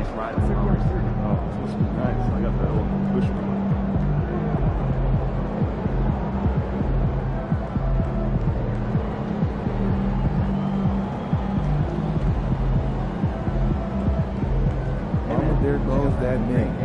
nice ride. Oh, this is nice. I got that little push one. Oh, there goes that name.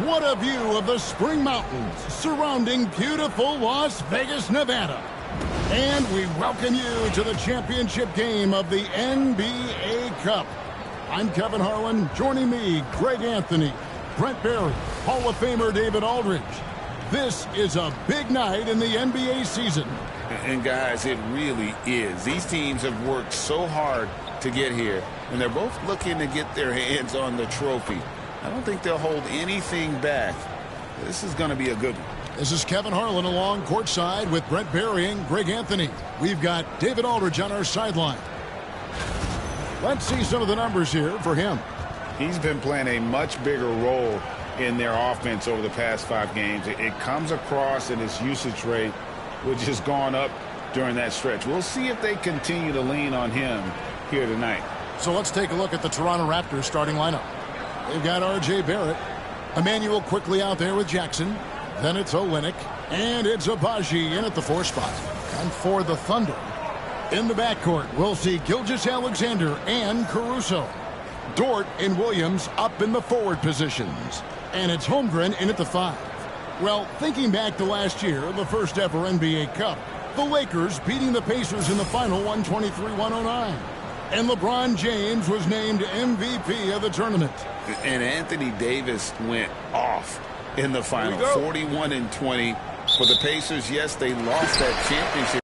What a view of the Spring Mountains surrounding beautiful Las Vegas, Nevada. And we welcome you to the championship game of the NBA Cup. I'm Kevin Harlan. Joining me, Greg Anthony, Brent Barry, Hall of Famer David Aldridge. This is a big night in the NBA season. And guys, it really is. These teams have worked so hard to get here, and they're both looking to get their hands on the trophy. I don't think they'll hold anything back. This is going to be a good one. This is Kevin Harlan along courtside with Brent Barry and Greg Anthony. We've got David Aldridge on our sideline. Let's see some of the numbers here for him. He's been playing a much bigger role in their offense over the past 5 games. It comes across in his usage rate, which has gone up during that stretch. We'll see if they continue to lean on him here tonight. So let's take a look at the Toronto Raptors starting lineup. They've got R.J. Barrett. Emmanuel quickly out there with Jackson. Then it's Olynyk. And it's Agbaji in at the 4 spot. And for the Thunder, in the backcourt, we'll see Gilgeous-Alexander and Caruso. Dort and Williams up in the forward positions. And it's Holmgren in at the 5. Well, thinking back to last year, the first ever NBA Cup, the Lakers beating the Pacers in the final 123-109. And LeBron James was named MVP of the tournament. And Anthony Davis went off in the final, 41-20 for the Pacers. Yes, they lost that championship.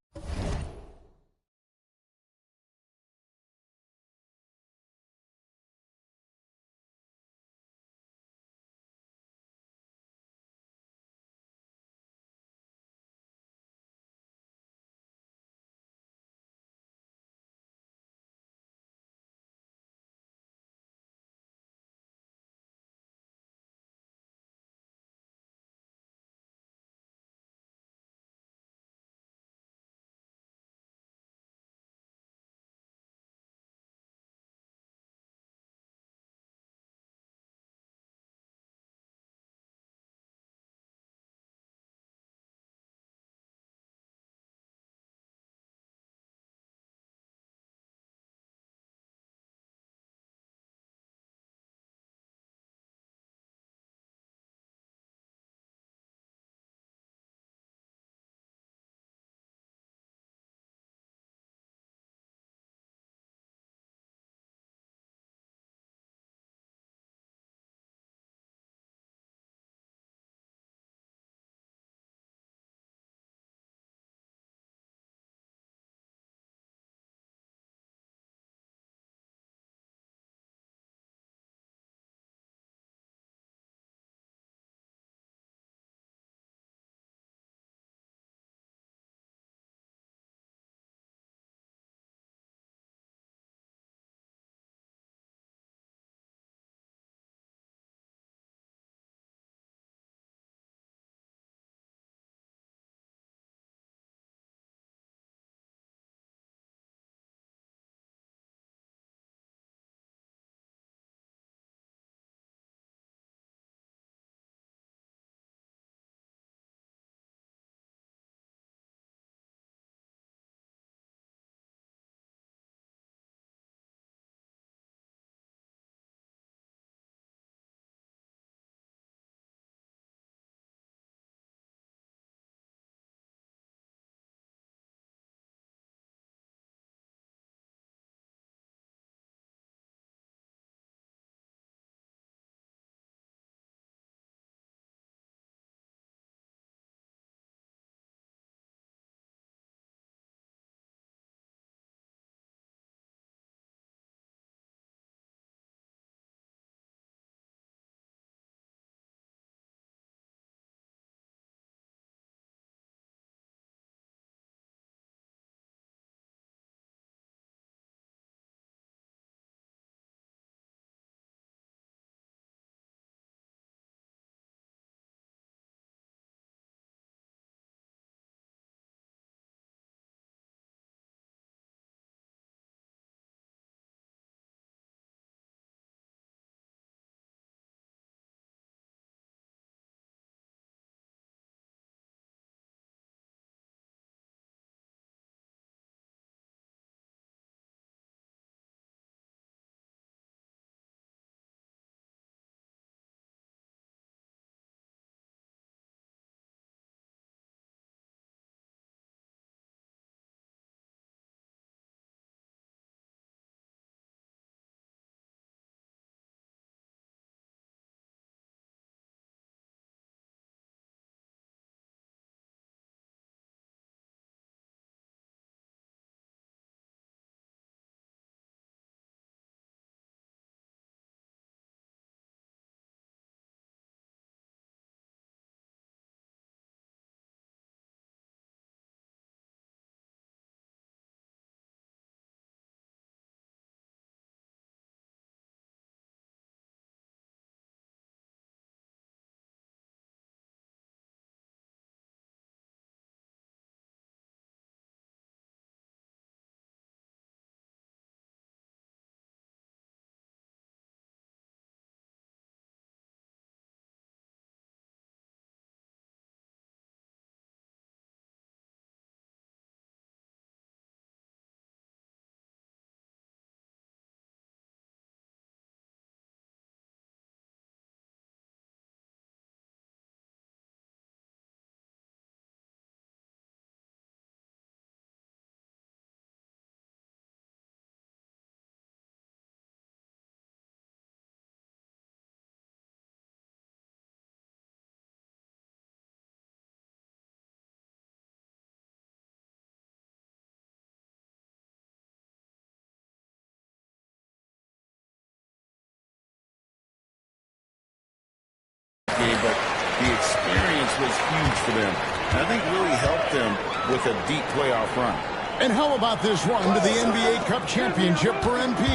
huge for them. And I think really helped them with a deep playoff run. And how about this run to the NBA Cup Championship for MP?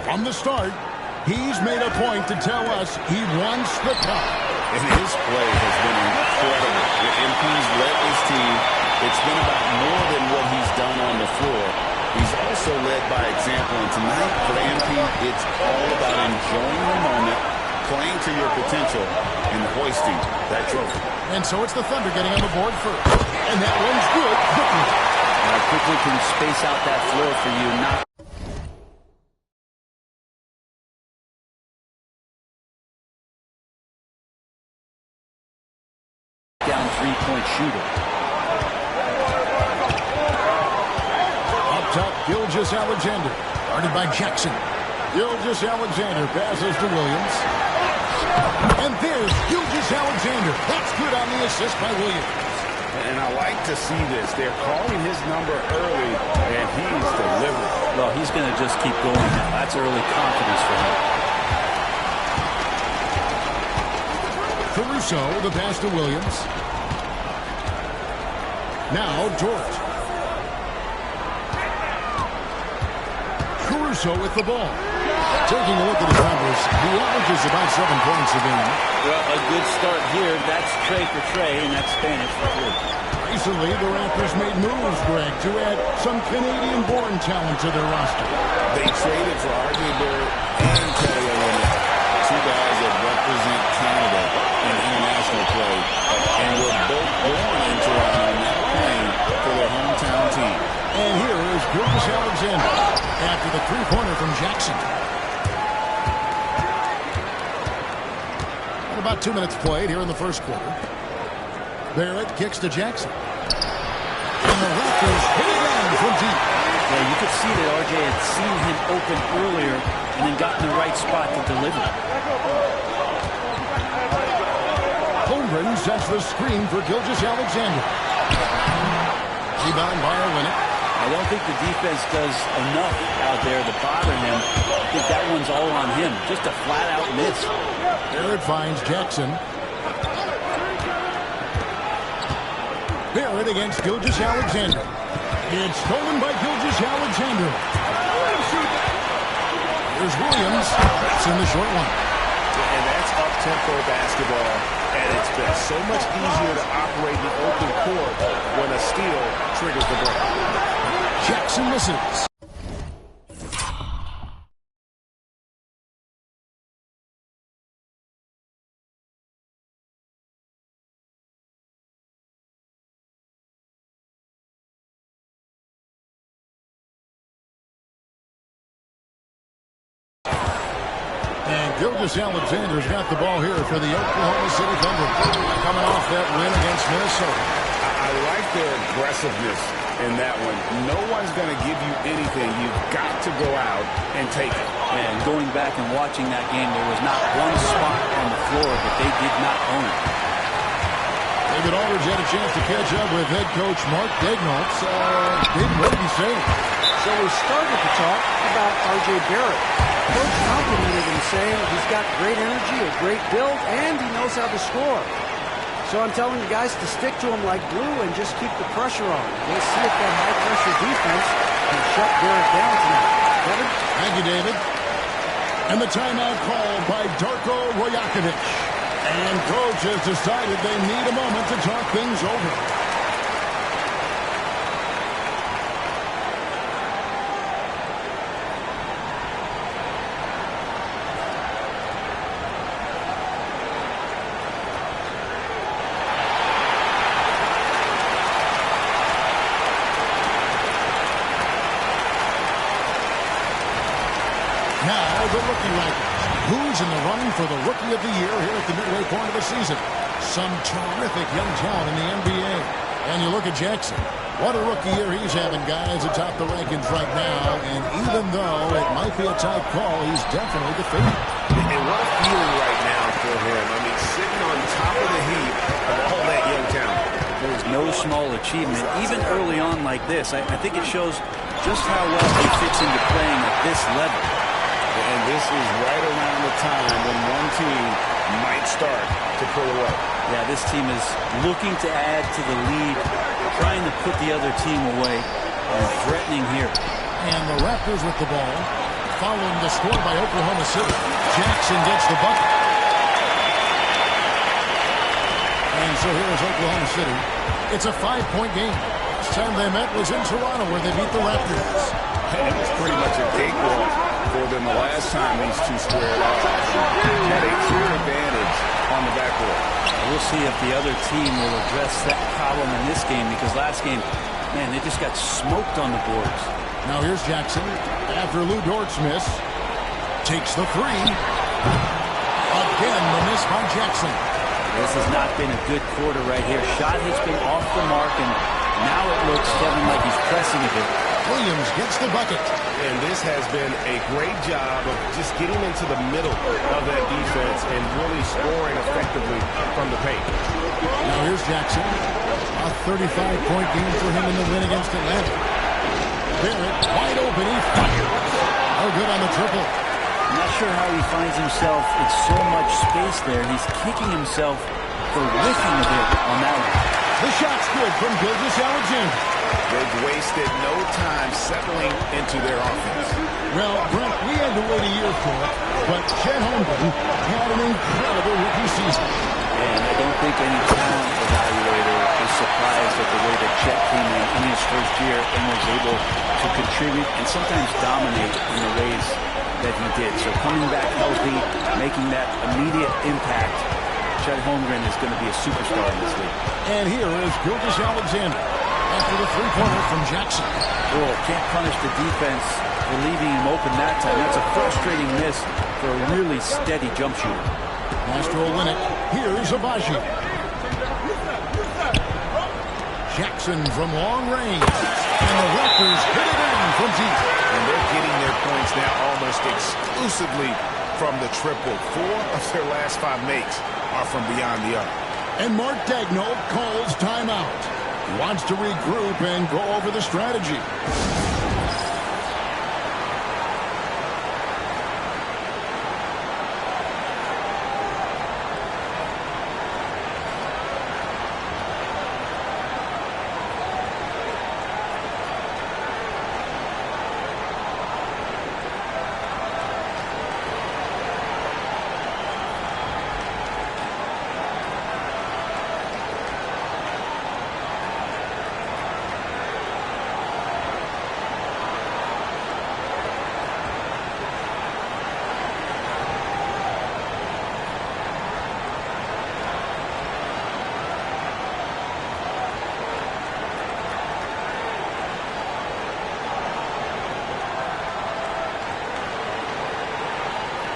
From the start, he's made a point to tell us he wants the cup. And his play has been incredible. If MP's led his team, it's been about more than what he's done on the floor. He's also led by example. And tonight for MP, it's all about enjoying the moment, playing to your potential, and hoisting that trophy. And so it's the Thunder getting on the board first. And that one's good quickly. Now quickly can space out that floor for you. Not down three-point shooter. Up top, Gilgeous-Alexander. Guarded by Jackson. Gilgeous-Alexander passes to Williams. And there's Gilgeous-Alexander. That's good on the assist by Williams. And I like to see this. They're calling his number early, and he's delivered. Well, he's going to just keep going now. That's early confidence for him. Caruso, the pass to Williams. Now, Dort. Caruso with the ball. Taking a look at his numbers, he averages about 7 points a game. Well, a good start here. That's Trey for Trey, and that's Spanish for three. Recently, the Raptors made moves, Greg, to add some Canadian-born talent to their roster. They traded for R.J. Barrett and Kelly Olynyk, two guys that represent Canada in international play, and were both born in Toronto, now playing for their hometown team. And here is Gilgeous-Alexander after the three-pointer from Jackson. And about 2 minutes played here in the first quarter. Barrett kicks to Jackson. And the Raptors hit it down from deep. Well, you could see that RJ had seen him open earlier and then got in the right spot to deliver. Holmgren sets the screen for Gilgeous-Alexander. Rebound by Olynyk. I don't think the defense does enough out there to bother him. I think that one's all on him. Just a flat-out miss. Barrett finds Jackson. Barrett against Gilgeous-Alexander. It's stolen by Gilgeous-Alexander. Here's Williams. That's in the short one. And that's up-tempo basketball, and it's been so much easier to operate the open court when a steal triggers the break. Jackson misses. Gilgeous-Alexander's got the ball here for the Oklahoma City Thunder. Coming off that win against Minnesota. I like their aggressiveness in that one. No one's going to give you anything. You've got to go out and take it. And going back and watching that game, there was not one spot on the floor, but they did not own it. David Aldridge had a chance to catch up with head coach Mark Daigneault. David, what did he say? So we started to talk about R.J. Barrett. Coach complimented him, saying he's got great energy, a great build, and he knows how to score. So I'm telling the guys to stick to him like glue and just keep the pressure on. We'll see if that high-pressure defense can shut Barrett down tonight. Kevin? Thank you, David. And the timeout called by Darko Rajakovic. And coach has decided they need a moment to talk things over. Now, the rookie rankings. Who's in the running for the Rookie of the Year here at the midway point of the season? Some terrific young talent in the NBA. And you look at Jackson. What a rookie year he's having, guys, atop the rankings right now. And even though it might be a tight call, he's definitely the favorite. And what a feeling right now for him. I mean, sitting on top of the heap of all that young talent. There is no small achievement, even early on like this. I think it shows just how well he fits into playing at this level. And this is right around the time when one team might start to pull away. Yeah, this team is looking to add to the lead, trying to put the other team away, and threatening here. And the Raptors with the ball, following the score by Oklahoma City. Jackson gets the bucket. And so here is Oklahoma City. It's a 5-point game. Last time they met was in Toronto, where they beat the Raptors. And it was pretty much a cakewalk for them the last time these two squared off. Had a clear advantage on the backcourt. We'll see if the other team will address that problem in this game, because last game, man, they just got smoked on the boards. Now here's Jackson. After Lou Dort's miss, takes the three. Again, the miss by Jackson. This has not been a good quarter right here. Shot has been off the mark, and now it looks, Kevin, like he's pressing a bit. Williams gets the bucket. And this has been a great job of just getting into the middle of that defense and really scoring effectively from the paint. Now here's Jackson. A 35-point game for him in the win against Atlanta. Barrett, wide open, he fires. Oh, good on the triple. I'm not sure how he finds himself in so much space there. He's kicking himself for whiffing a bit on that one. The shot's good from Gilgeous-Alexander. They've wasted no time settling into their offense. Well, Brent, we had to wait a year for it, but Chet Holmgren had an incredible rookie season. And I don't think any talent evaluator is surprised at the way that Chet came in his first year and was able to contribute and sometimes dominate in the ways that he did. So coming back healthy, making that immediate impact, Chet Holmgren is going to be a superstar in this league. And here is Gilgeous-Alexander after the three-pointer from Jackson. Oh, can't punish the defense for leaving him open that time. That's a frustrating miss for a really steady jump shooter. Pass to Olynyk. Here's Agbaji. Jackson from long range. And the Raptors hit it in from deep. And they're getting their points now almost exclusively from the triple. 4 of their last 5 makes are from beyond the arc. And Mark Daigneault calls timeout. He wants to regroup and go over the strategy.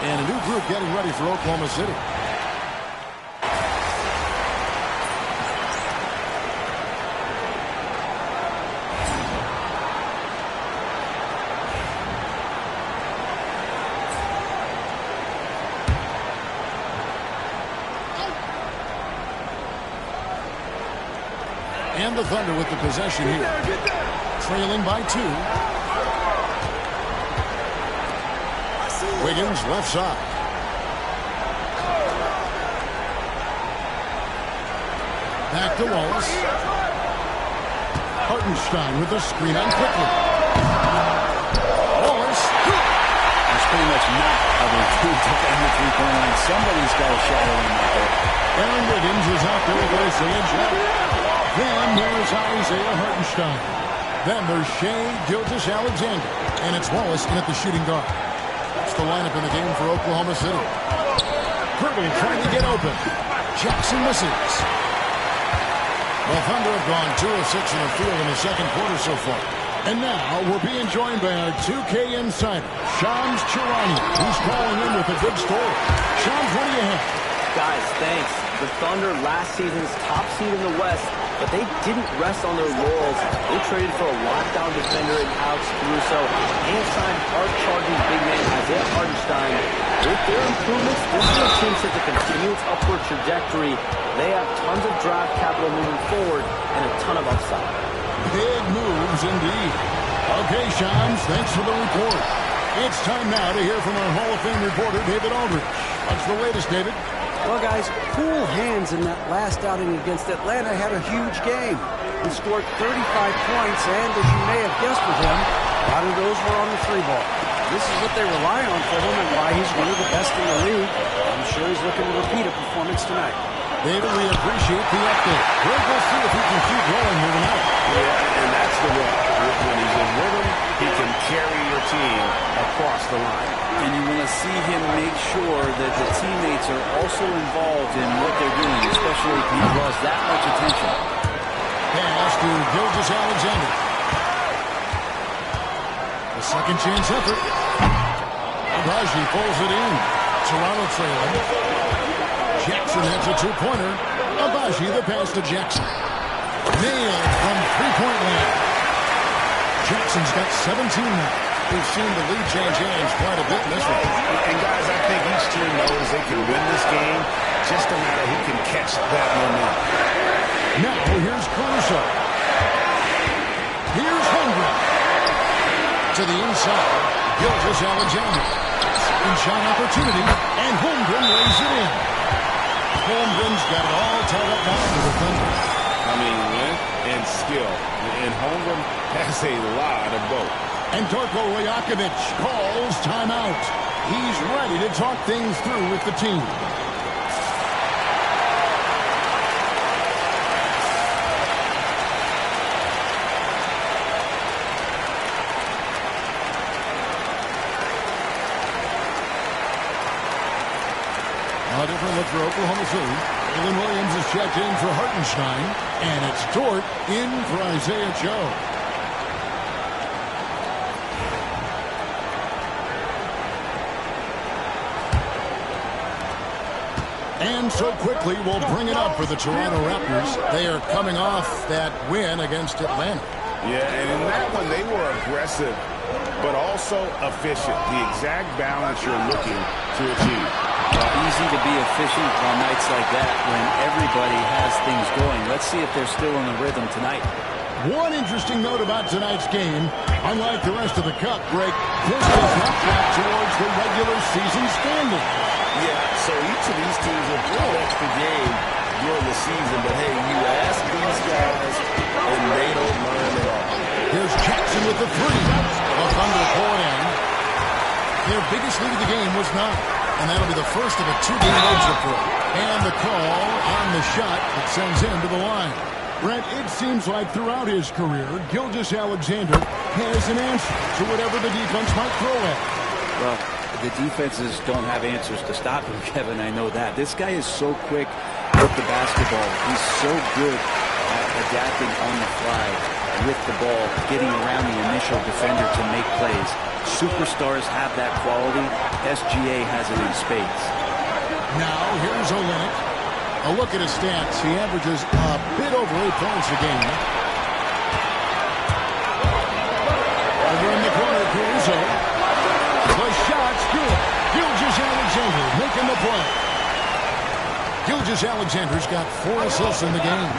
And a new group getting ready for Oklahoma City. And the Thunder with the possession here. Trailing by 2. Wiggins left side. Back to Wallace. Hartenstein with the screen on quickly. Wallace. That's pretty much not how they do defend the three-point line. Somebody's got to shadow him out there. Aaron Wiggins is out there with Isaiah Jack. Then there's Isaiah Hartenstein. Then there's Shai Gilgeous-Alexander. And it's Wallace in at the shooting guard. That's the lineup in the game for Oklahoma City. Kirby trying to get open. Jackson misses. The Thunder have gone 2 of 6 in the field in the second quarter so far. And now we're being joined by our 2K insider, Shams Charania, who's calling in with a big story. Shams, what do you have? Guys, thanks. The Thunder last season's top seed in the West, but they didn't rest on their laurels. They traded for a lockdown defender in Alex Caruso and signed hard-charging big man Isaiah Hartenstein. With their improvements, this is a team set to continue its upward trajectory. They have tons of draft capital moving forward and a ton of upside. Big moves indeed. Okay, Shams, thanks for the report. It's time now to hear from our Hall of Fame reporter, David Aldridge. What's the latest, David? Well, guys, cool hands in that last outing against Atlanta had a huge game. He scored 35 points, and as you may have guessed with him, a lot of those were on the 3-ball. This is what they rely on for him and why he's one of the best in the league. I'm sure he's looking to repeat a performance tonight. David, we appreciate the update. We'll see if he can keep rolling here tonight. Yeah, and that's the way. When he's in rhythm, he can carry your team across the line. And you want to see him make sure that the teammates are also involved in what they're doing, especially if he draws that much attention. Pass to Gilgeous-Alexander. A second chance effort. Agbaji pulls it in. Toronto trailing. Jackson has a two-pointer. Agbaji the pass to Jackson. Nailed from three-point land. Jackson's got 17 now. We've seen the lead change hands quite a bit in this one. And guys, I think each team knows they can win this game. Just a matter who can catch that momentum. Now here's Caruso. Here's Holmgren. To the inside. Gilgeous-Alexander. Second shot opportunity. And Holmgren lays it in. Holmgren's got it all tied up now for the Thunder. I mean, length and skill. And Holmgren has a lot of both. And Darko Rajakovic calls timeout. He's ready to talk things through with the team. A different look for Oklahoma City. Jalen Williams is checked in for Hartenstein. And it's Dort in for Isaiah Joe. And so quickly we'll bring it up for the Toronto Raptors. They are coming off that win against Atlanta. Yeah, and in that one they were aggressive, but also efficient. The exact balance you're looking to achieve. Easy to be efficient on nights like that when everybody has things going. Let's see if they're still in the rhythm tonight. One interesting note about tonight's game, unlike the rest of the Cup break, this does not track towards the regular season standing. Yeah, so each of these teams will play an extra game during the season, but hey, you ask these guys, and they don't mind at all. Here's Jackson with the three. The Thunder pour in. Their biggest lead of the game was 9, and that'll be the first of a 2-game road trip for them. And the call on the shot that sends him to the line. Brent, it seems like throughout his career, Gilgeous-Alexander has an answer to whatever the defense might throw at him. Well, the defenses don't have answers to stop him, Kevin. I know that. This guy is so quick with the basketball. He's so good at adapting on the fly with the ball, getting around the initial defender to make plays. Superstars have that quality. SGA has it in spades. Now, here's Olynyk. A look at his stats. He averages a bit over 8 points a game. Over in the corner, Caruso. The shot's good. Gilgeous-Alexander making the play. Gilgeous-Alexander's got 4 assists in the game.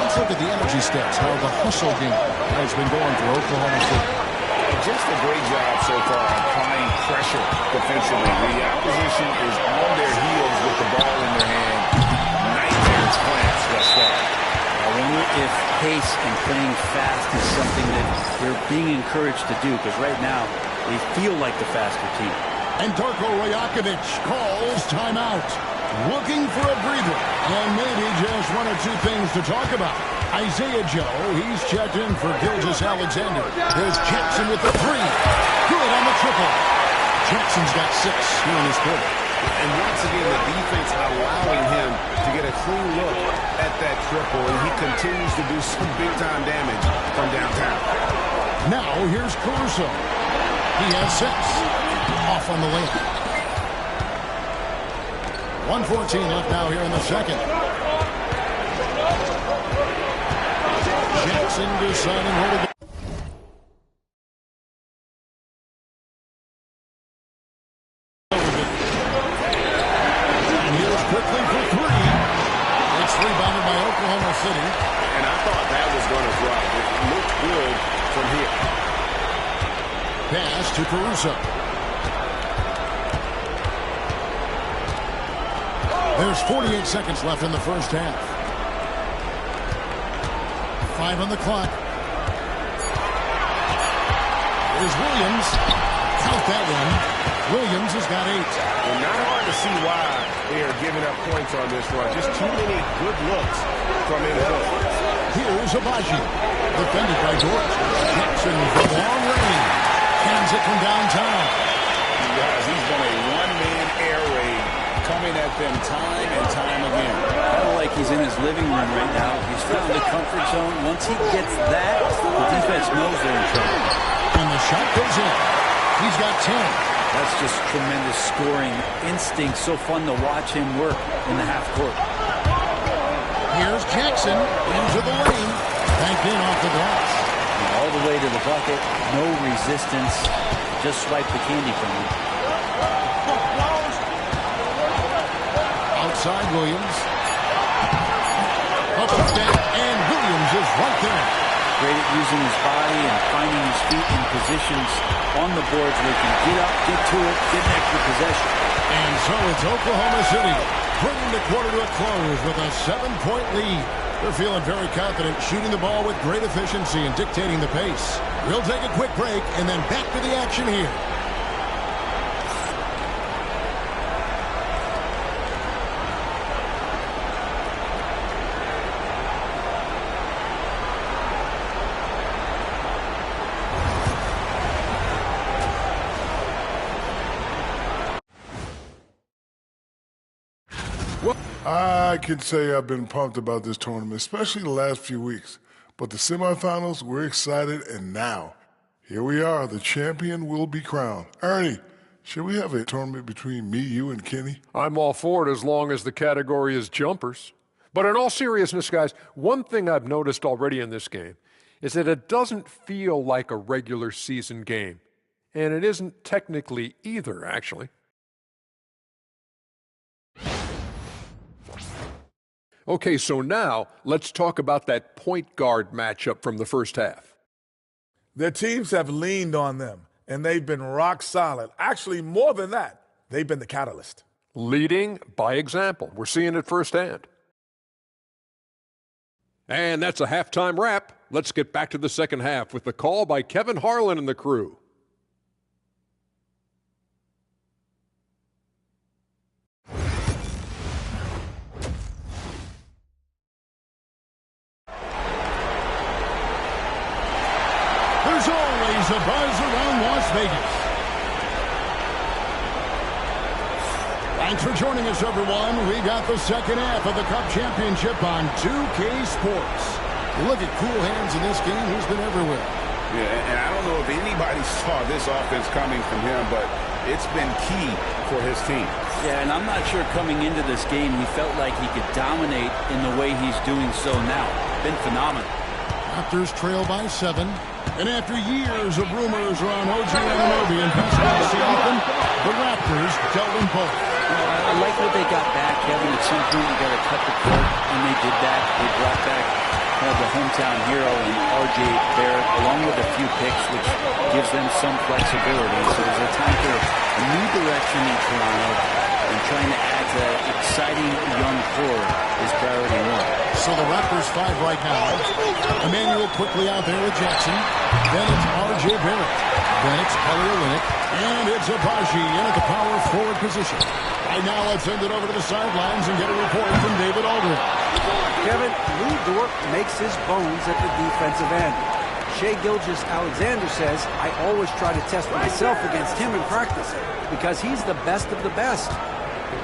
Let's look at the energy stats, how the hustle game has been going for Oklahoma City. Just a great job so far applying pressure defensively. The opposition is on their heels with the ball in their hand. Nice plants thus far. I wonder if pace and playing fast is something that they're being encouraged to do, because right now they feel like the faster team. And Darko Rajakovic calls timeout. Looking for a breather. And maybe just 1 or 2 things to talk about. Isaiah Joe, he's checked in for Gilgeous-Alexander. There's Jackson with the 3. Good on the triple. Jackson's got 6 here in this quarter. And once again, the defense allowing him to get a clean look at that triple, and he continues to do some big-time damage from downtown. Now, here's Caruso. He has 6. Off on the layup. 1:14 left now here in the second. Jackson deciding where to go. And here's quickly for 3. It's rebounded by Oklahoma City. And I thought that was going to drop. It looked good from here. Pass to Caruso. There's 48 seconds left in the first half. 5 on the clock. Here's Williams. Count that one. Williams has got 8. Well, not hard to see why they are giving up points on this run. Just too many good looks from in front. Here's Abaji. Defended by George. Jackson for long range. Cans it from downtown. You guys, he's been a one-man air raid coming at them time and time again. Kind of like he's in his living room right now. He's found the comfort zone. Once he gets that, the defense knows they're in trouble. And the shot goes in. He's got 10. That's just tremendous scoring instinct. So fun to watch him work in the half court. Here's Jackson into the lane. Banked in off the glass. All the way to the bucket. No resistance. Just swipe the candy from him. Outside Williams. Up the back, and Williams is right there. Great at using his body and finding his feet in positions on the boards where he can get up, get to it, get an extra possession. And so it's Oklahoma City bringing the quarter to a close with a 7-point lead. They're feeling very confident, shooting the ball with great efficiency and dictating the pace. We'll take a quick break and then back to the action here. I can say I've been pumped about this tournament, especially the last few weeks. But the semifinals, we're excited, and now, here we are. The champion will be crowned. Ernie, should we have a tournament between me, you, and Kenny? I'm all for it as long as the category is jumpers. But in all seriousness, guys, one thing I've noticed already in this game is that it doesn't feel like a regular season game. And it isn't technically either, actually. Okay, so now let's talk about that point guard matchup from the first half. Their teams have leaned on them, and they've been rock solid. Actually, more than that, they've been the catalyst. Leading by example. We're seeing it firsthand. And that's a halftime wrap. Let's get back to the second half with the call by Kevin Harlan and the crew. There's always a buzz around Las Vegas. Thanks for joining us, everyone. We got the second half of the Cup Championship on 2K Sports. Look at cool hands in this game. He's been everywhere. Yeah, and I don't know if anybody saw this offense coming from him, but it's been key for his team. Yeah, and I'm not sure coming into this game he felt like he could dominate in the way he's doing so now. Been phenomenal. Raptors trail by 7. And after years of rumors around OG Anunoby and Pascal Siakam, the Raptors dealt them both. I like what they got back, Kevin. At some point, you got to cut the cord, and they did that. They brought back the hometown hero in R.J. Barrett, along with a few picks, which gives them some flexibility. So there's a time for a new direction in Toronto, and trying to add to exciting young core is priority one. So the Raptors 5 right now. Emmanuel quickly out there with Jackson. Then it's R.J. Barrett. Then it's Kelly Olynyk. And it's Abaji in at the power forward position. Right now, let's send it over to the sidelines and get a report from David Aldridge. Kevin, Lou Dort makes his bones at the defensive end. Shai Gilgeous-Alexander says, I always try to test myself against him in practice because he's the best of the best.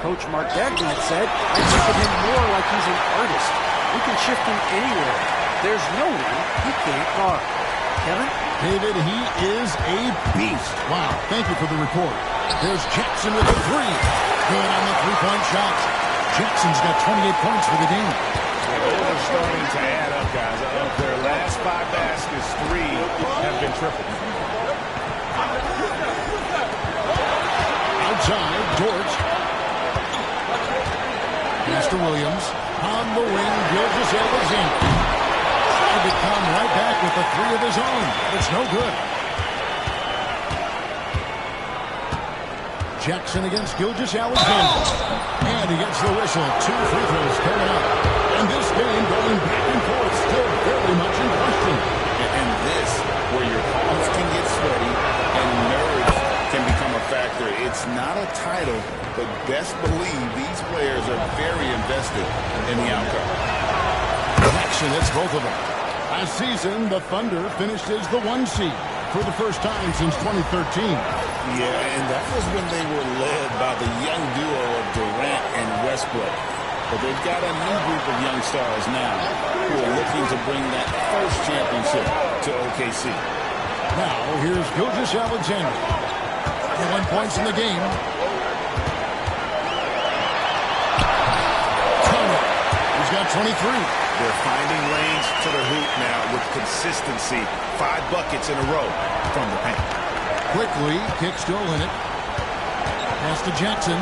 Coach Mark Dagnall said, I look at him more like he's an artist. We can shift him anywhere. There's no one he can't guard. Kevin? David, he is a beast. Wow, thank you for the report. There's Jackson with the 3. Good on the three-point shot. Jackson's got 28 points for the game. Those are starting to add up, guys. Of their last 5 baskets, 3 have been triple. Outside, Dort. Mr. Williams on the wing, Gilgeous-Alexander. Tried to come right back with the 3 of his own. It's no good. Jackson against Gilgeous-Alexander. And he gets the whistle. 2 free throws coming up. And this game going back and forth, still very much in question. And this, where your palms can get sweaty and nerves can become a factor. It's not a title, but best believe these players are very invested in the outcome. Jackson hits both of them. Last season, the Thunder finished as the 1 seed for the first time since 2013. Yeah, and that was when they were led by the young duo of Durant and Westbrook. But they've got a new group of young stars now who are looking to bring that first championship to OKC. Now, here's Gilgeous-Alexander. 21 points in the game. Turner. He's got 23. They're finding lanes to the hoop now with consistency. 5 buckets in a row from the paint. Quickly kicks to Olynyk. Pass to Jackson.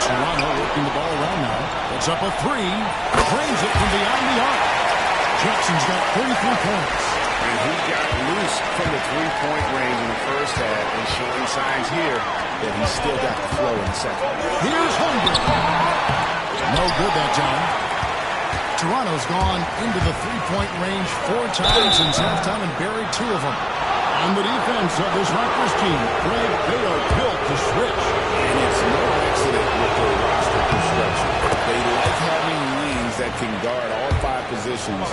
Toronto working the ball around now. It's up a 3. Drains it from beyond the arc. Jackson's got 33 points. And he got loose from the 3-point range in the first half and showing signs here that he's still got the flow in the second. Here's Holmgren. No good that time. Toronto's gone into the 3-point range 4 times since halftime and buried 2 of them. On the defense of this Raptors team, Greg, they are built to switch. And it's no accident with their roster construction. They like having wings that can guard all 5 positions.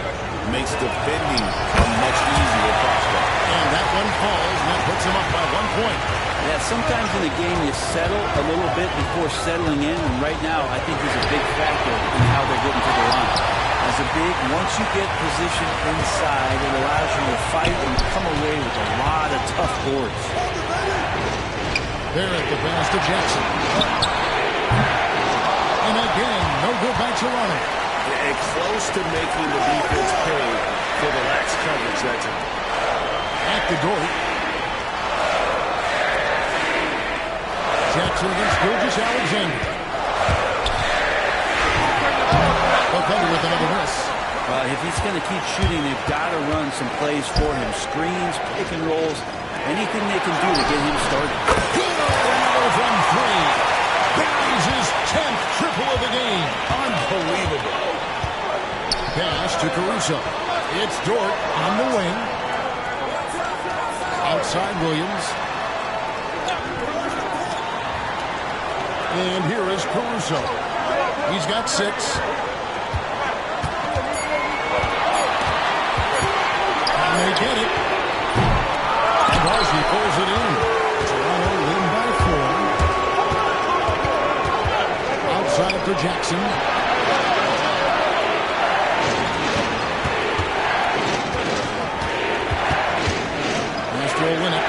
Makes defending a much easier prospect. And that one falls, and that puts them up by 1 point. Yeah, sometimes in the game you settle a little bit before settling in, and right now I think he's a big factor in how they're getting to the line. As a big, once you get position inside, it allows you to fight and come away with a lot of tough boards. Barrett, the pass to Jackson. And again, no good by Toronto. And close to making the defense pay for the lax coverage that time. At the door. Jackson against Gilgeous-Alexander. Thunder with another miss. If he's going to keep shooting, they've got to run some plays for him. Screens, pick and rolls, anything they can do to get him started. Good another from 3. Buries his 10th triple of the game. Unbelievable. Pass to Caruso. It's Dort on the wing. Outside Williams. And here is Caruso. He's got 6. And they get it. Darcy pulls it in. Toronto win by 4. Outside for Jackson. Master will win it.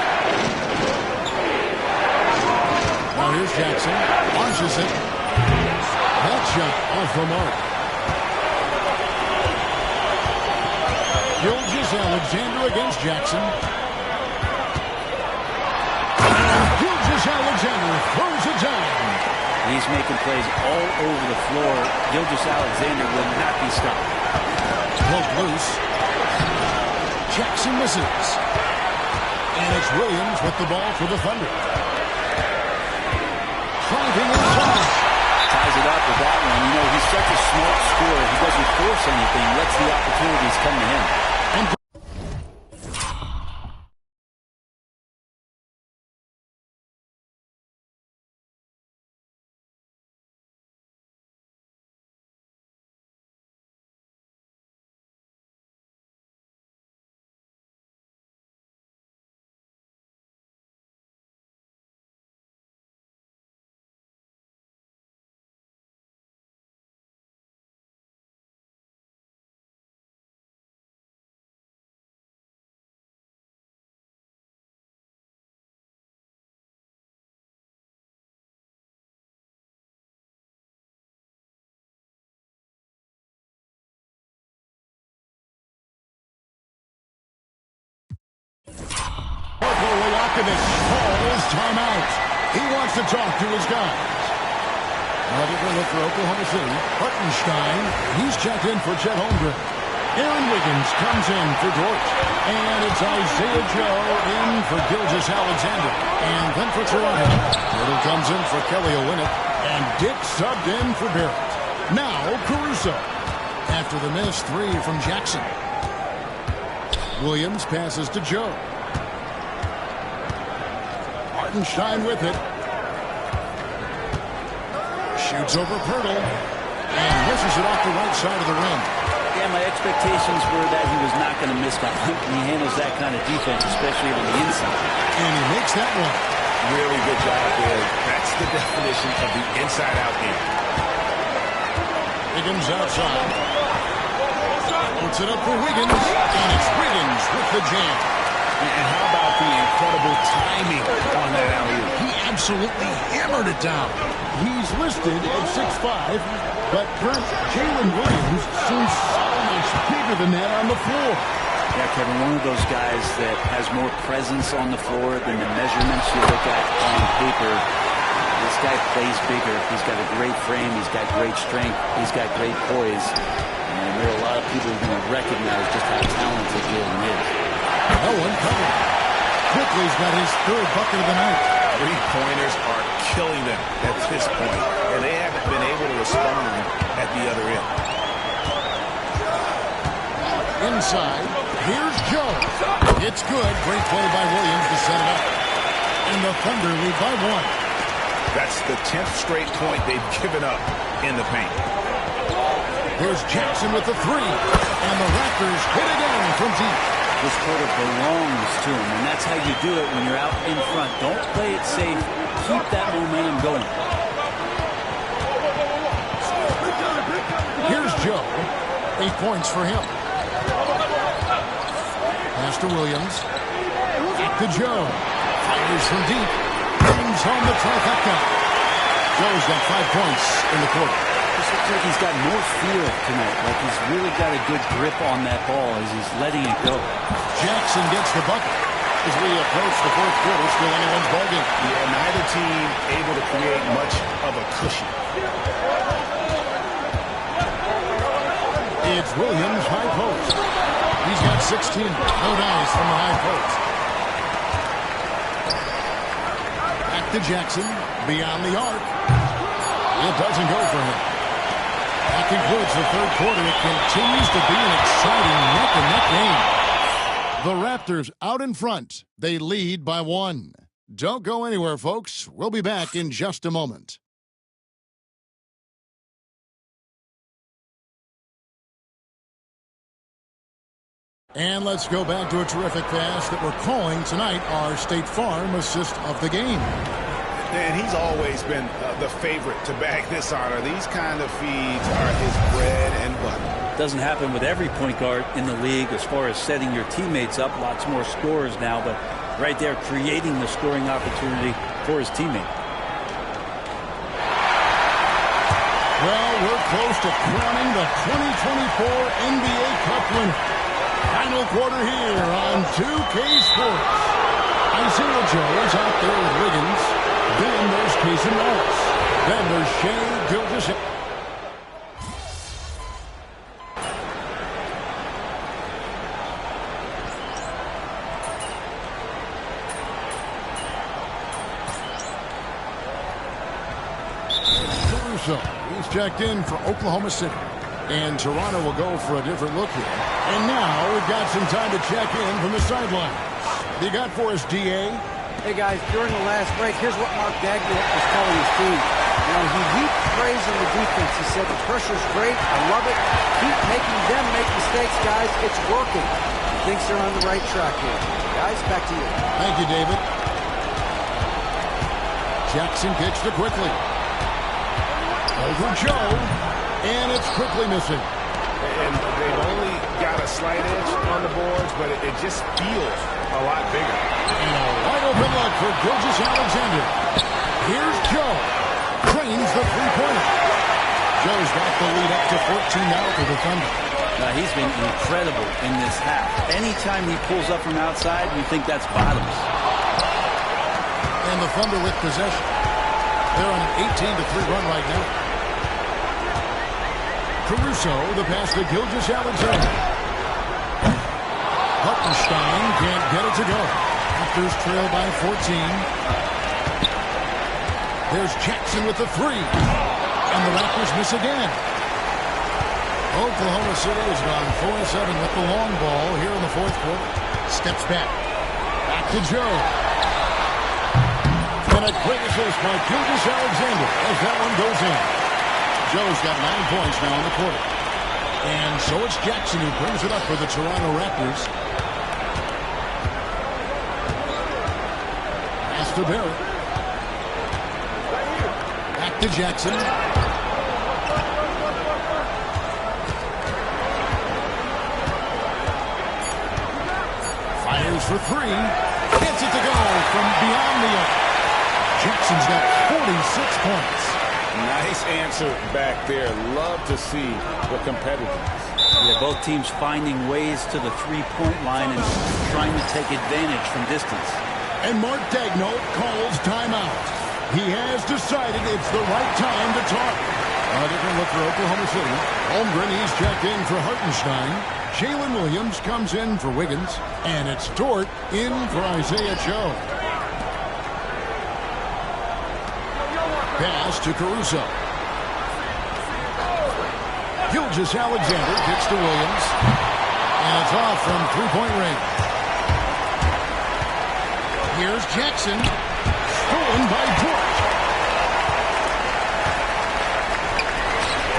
Now here's Jackson. Launches it. That shot off the mark. Gilgeous-Alexander against Jackson. And Gilgeous-Alexander throws it down. He's making plays all over the floor. Gilgeous-Alexander will not be stopped. Broke loose. Jackson misses. And it's Williams with the ball for the Thunder. Driving inside. Ties it up with that one. You know, he's such a smart scorer. He doesn't force anything. Lets the opportunities come to him. And calls timeout. He wants to talk to his guys. Another look for Oklahoma City. Hartenstein. He's checked in for Chet Holmgren. Aaron Wiggins comes in for Dort. And it's Isaiah Joe in for Gilgeous-Alexander. And then for Toronto, Little comes in for Kelly Olynyk. And Dick subbed in for Barrett. Now Caruso. After the miss, 3 from Jackson. Williams passes to Joe. Hartenstein with it. Shoots over Pirtle. And misses it off the right side of the rim. Yeah, my expectations were that he was not going to miss that. He handles that kind of defense, especially on the inside. And he makes that one. Really good job there. That's the definition of the inside-out game. Wiggins outside. Puts it up for Wiggins. And it's Wiggins with the jam. And how about the incredible timing on that alley-oop? He absolutely hammered it down. He's listed at 6'5", but Brent, Jalen Williams seems so much bigger than that on the floor. Yeah, Kevin, one of those guys that has more presence on the floor than the measurements you look at on paper. This guy plays bigger. He's got a great frame. He's got great strength. He's got great poise. And there are a lot of people who are going to recognize just how talented Jalen is. No one covered. Quickly's got his 3rd bucket of the night. Three-pointers are killing them at this point, and they haven't been able to respond at the other end. Inside, here's Joe. It's good. Great play by Williams to set it up. And the Thunder lead by 1. That's the 10th straight point they've given up in the paint. Here's Jackson with the 3. And the Raptors hit again from deep. This quarter belongs to him, and that's how you do it when you're out in front. Don't play it safe. Keep that momentum going. Here's Joe. 8 points for him. Pass to Williams. Back to Joe. Fires from deep. Brings home the trifecta. Joe's got 5 points in the quarter. This looks like he's got more feel tonight. Like he's really got a good grip on that ball as he's letting it go. Jackson gets the bucket. As we approach the 4th quarter, still anyone's ballgame. Yeah, neither team able to create much of a cushion. It's Williams, high post. He's got 16. No dice from the high post. Back to Jackson. Beyond the arc. It doesn't go for him. That concludes the 3rd quarter. It continues to be an exciting neck-and-neck game. The Raptors out in front. They lead by 1. Don't go anywhere, folks. We'll be back in just a moment. And let's go back to a terrific pass that we're calling tonight our State Farm assist of the game. And he's always been the favorite to bag this honor. These kind of feeds are his bread and butter. Doesn't happen with every point guard in the league as far as setting your teammates up. Lots more scorers now, but right there creating the scoring opportunity for his teammate. Well, we're close to crowning the 2024 NBA Cup winner. Final quarter here on 2K Sports. Isaiah Joe is out there with Wiggins. Then there's Casey Morris. Then there's Shai Gilgeous. Caruso, he's checked in for Oklahoma City. And Toronto will go for a different look here. And now we've got some time to check in from the sidelines. You got for us, D.A.? Hey, guys, during the last break, here's what Mark Dagnall was telling his team. He heaped praise on the defense. He said, the pressure's great. I love it. Keep making them make mistakes, guys. It's working. He thinks they're on the right track here. Guys, back to you. Thank you, David. Jackson kicks to Quickly. Over Joe. And it's Quickly missing. And they've only got a slight edge on the boards, but it just feels a lot bigger. And a wide open look for Gilgeous-Alexander. Here's Joe. Drains the three-pointer. Joe's got the lead up to 14 now for the Thunder. Now, he's been incredible in this half. Anytime he pulls up from outside, you think that's bottoms. And the Thunder with possession. They're on an 18-3 run right now. Caruso, the pass to Gilgeous-Alexander. Hartenstein can't get it to go. Raptors trail by 14. There's Jackson with the three. And the Raptors miss again. Oklahoma City has gone 4-7 with the long ball here in the fourth quarter. Steps back. Back to Joe. And a quick assist by Gilgeous-Alexander as that one goes in. Joe's got 9 points now in the quarter. And so it's Jackson who brings it up for the Toronto Raptors. Pass to Barrett. Back to Jackson. Fires for three. Gets it to go from beyond the arc. Jackson's got 46 points. Nice answer back there. Love to see the competitiveness. Yeah, both teams finding ways to the three-point line and trying to take advantage from distance. And Mark Daigneault calls timeout. He has decided it's the right time to talk. A different look for Oklahoma City. Holmgren, he's checked in for Hartenstein. Jalen Williams comes in for Wiggins. And it's Dort in for Isaiah Joe. Pass to Caruso. Gilgeous-Alexander kicks to Williams. And it's off from three-point range. Here's Jackson. Stolen by Dort.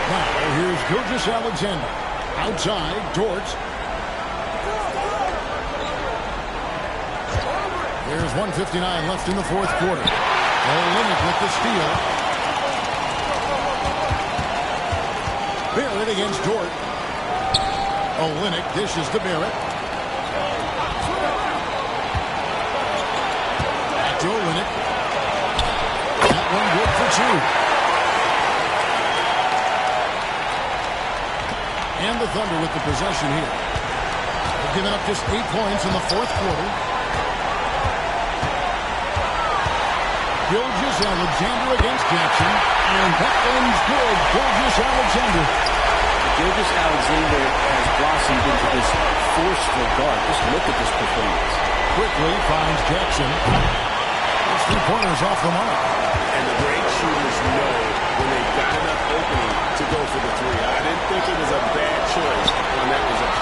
Now here's Gilgeous-Alexander. Outside, Dort. There's 1:59 left in the fourth quarter. Olynyk with the steal. Barrett against Dort. Olynyk dishes to Barrett. Back to Olynyk. That one good for two. And the Thunder with the possession here. They've given up just 8 points in the fourth quarter. Gilgeous-Alexander against Jackson. And that one's good. Gilgeous-Alexander. Gilgeous-Alexander has blossomed into this forceful guard. Just look at this performance. Quickly finds Jackson. Those 3 pointers off the mark. And the great shooters know when they've got enough opening to go for the three. I didn't think it was a bad choice when that was up.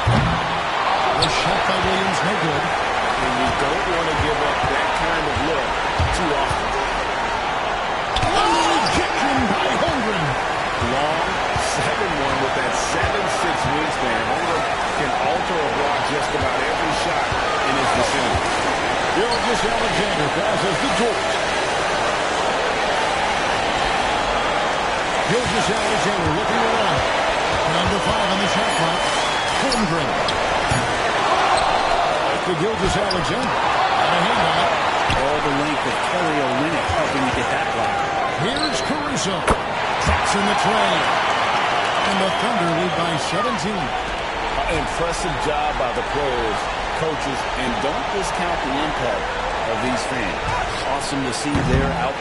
The shot by Williams, no good. And you don't want to give up that kind of look too often. Rejection by Holmgren. Long, 7'1" with that 7'6" wingspan. Holmgren can alter a block just about every shot in his vicinity. Gilgeous-Alexander passes to Dort. Gilgeous-Alexander looking around. Number 5 on the shot clock. Holmgren. To Gilgeous-Alexander. And a handout. All the length of Kelly Olynyk helping to get that block. Here's Caruso. Drops in the tray. And the Thunder lead by 17. Impressive job by the players, coaches, and don't discount the impact of these fans. Awesome to see their out.